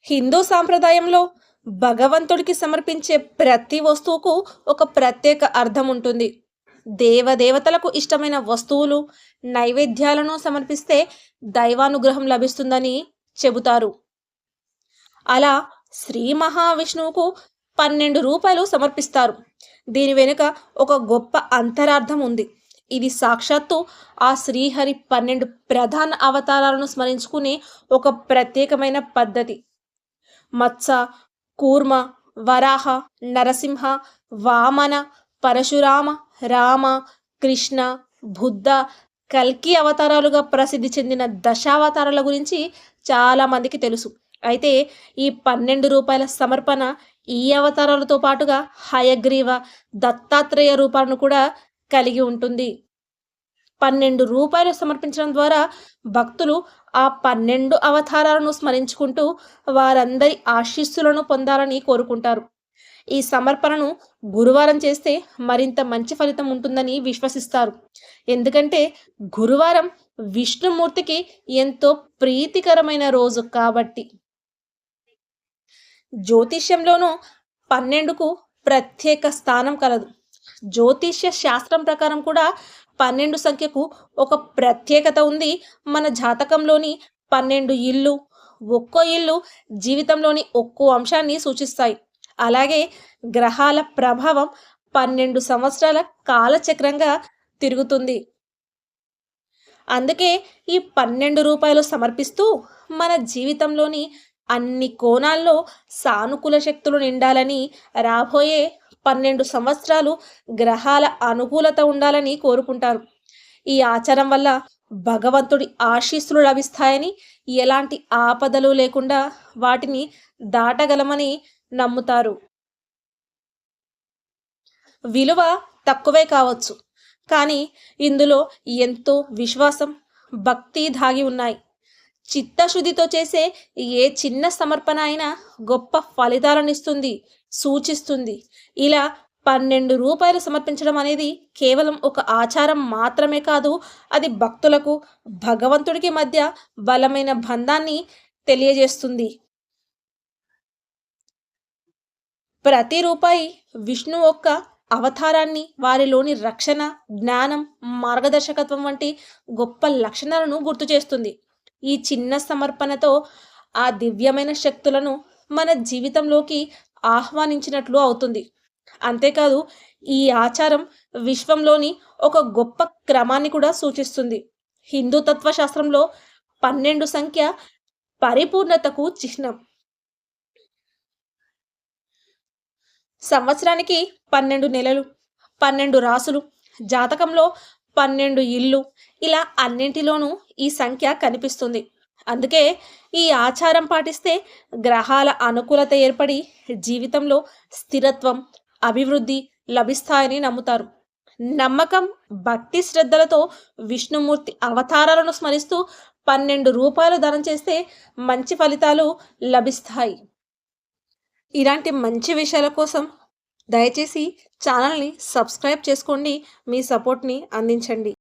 హిందూ సాంప్రదాయంలో భగవంతుడికి సమర్పించే ప్రతి వస్తువుకు ఒక ప్రత్యేక అర్థం ఉంటుంది. దేవదేవతలకు ఇష్టమైన వస్తువులు, నైవేద్యాలను సమర్పిస్తే దైవానుగ్రహం లభిస్తుందని చెబుతారు. అలా శ్రీ మహావిష్ణువుకు 12 రూపాయలు సమర్పిస్తారు. దీని వెనుక ఒక గొప్ప అంతరార్థం ఉంది. ఇది సాక్షాత్తు ఆ శ్రీహరి 12 ప్రధాన అవతారాలను స్మరించుకునే ఒక ప్రత్యేకమైన పద్ధతి. మత్స, కూర్మ, వరాహ, నరసింహ, వామన, పరశురామ, రామ, కృష్ణ, బుద్ధ, కల్కి అవతారాలుగా ప్రసిద్ధి చెందిన దశావతారాల గురించి చాలా మందికి తెలుసు. అయితే ఈ 12 రూపాయల సమర్పణ ఈ అవతారాలతో పాటుగా హయగ్రీవ, దత్తాత్రేయ రూపాలను కూడా కలిగి ఉంటుంది. 12 రూపాయలు సమర్పించడం ద్వారా భక్తులు ఆ 12 అవతారాలను స్మరించుకుంటూ వారందరి ఆశీస్సులను పొందాలని కోరుకుంటారు. ఈ సమర్పణను గురువారం చేస్తే మరింత మంచి ఫలితం ఉంటుందని విశ్వసిస్తారు. ఎందుకంటే గురువారం విష్ణుమూర్తికి ఎంతో ప్రీతికరమైన రోజు కాబట్టి. జ్యోతిష్యంలోనూ 12కు ప్రత్యేక స్థానం కలదు. జ్యోతిష్య శాస్త్రం ప్రకారం కూడా 12 సంఖ్యకు ఒక ప్రత్యేకత ఉంది. మన జాతకంలోని 12 ఇల్లు, ఒక్కో ఇల్లు జీవితంలోని ఒక్కో అంశాన్ని సూచిస్తాయి. అలాగే గ్రహాల ప్రభావం 12 సంవత్సరాల కాలచక్రంగా తిరుగుతుంది. అందుకే ఈ 12 రూపాయలు సమర్పిస్తూ మన జీవితంలోని అన్ని కోణాల్లో సానుకూల శక్తులు నిండాలని, రాబోయే 12 సంవత్సరాలు గ్రహాల అనుకూలత ఉండాలని కోరుకుంటారు. ఈ ఆచారం వల్ల భగవంతుడి ఆశీస్సులు లభిస్తాయని, ఎలాంటి ఆపదలు లేకుండా వాటిని దాటగలమని నమ్ముతారు. విలువ తక్కువే కావచ్చు, కానీ ఇందులో ఎంతో విశ్వాసం, భక్తి దాగి ఉన్నాయి. చిత్తశుద్ధితో చేసే ఏ చిన్న సమర్పణ అయినా గొప్ప ఫలితాలనిస్తుంది, సూచిస్తుంది. ఇలా 12 రూపాయలు సమర్పించడం అనేది కేవలం ఒక ఆచారం మాత్రమే కాదు, అది భక్తులకు భగవంతుడికి మధ్య బలమైన బంధాన్ని తెలియజేస్తుంది. ప్రతి రూపాయి విష్ణు యొక్క అవతారాన్ని, వారిలోని రక్షణ, జ్ఞానం, మార్గదర్శకత్వం వంటి గొప్ప లక్షణాలను గుర్తు చేస్తుంది. ఈ చిన్న సమర్పణతో ఆ దివ్యమైన శక్తులను మన జీవితంలోకి ఆహ్వానించినట్లు అవుతుంది. అంతేకాదు ఈ ఆచారం విశ్వంలోని ఒక గొప్ప క్రమాన్ని కూడా సూచిస్తుంది. హిందూ తత్వశాస్త్రంలో 12 సంఖ్య పరిపూర్ణతకు చిహ్నం. సంవత్సరానికి 12 నెలలు, 12 రాసులు, జాతకంలో 12 ఇల్లు, ఇలా అన్నింటిలోనూ ఈ సంఖ్య కనిపిస్తుంది. అందుకే ఈ ఆచారం పాటిస్తే గ్రహాల అనుకూలత ఏర్పడి జీవితంలో స్థిరత్వం, అభివృద్ధి లభిస్తాయని నమ్ముతారు. నమ్మకం, భక్తి శ్రద్ధలతో విష్ణుమూర్తి అవతారాలను స్మరిస్తూ 12 రూపాయలు దానం చేస్తే మంచి ఫలితాలు లభిస్తాయి. ఇలాంటి మంచి విషయాల కోసం దయచేసి ఛానల్ని సబ్స్క్రైబ్ చేసుకోండి. మీ సపోర్ట్ని అందించండి.